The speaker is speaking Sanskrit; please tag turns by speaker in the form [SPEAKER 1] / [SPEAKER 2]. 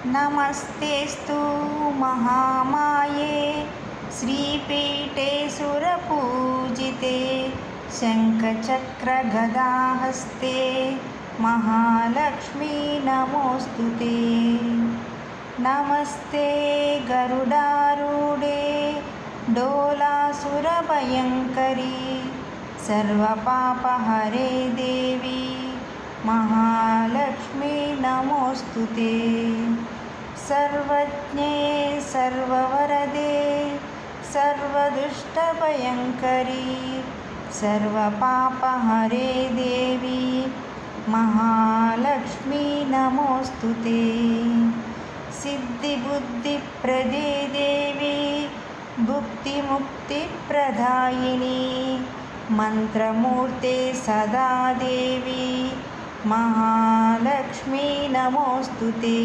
[SPEAKER 1] नमस्तेऽस्तु महामाये श्रीपीठे सुरपूजिते शङ्खचक्रगदाहस्ते महालक्ष्मी नमोऽस्तु ते। नमस्ते गरुडारूढे डोलासुरभयङ्करी सर्वपापहरे देवी महालक्ष्मी नमोऽस्तु ते। सर्वज्ञे सर्ववरदे सर्वदुष्टभयङ्करी सर्वपापहरे देवी महालक्ष्मी नमोऽस्तु ते। सिद्धिबुद्धिप्रदे देवी भुक्तिमुक्तिप्रदायिनी मंत्रमूर्ते सदा देवी महालक्ष्मी नमोऽस्तु ते।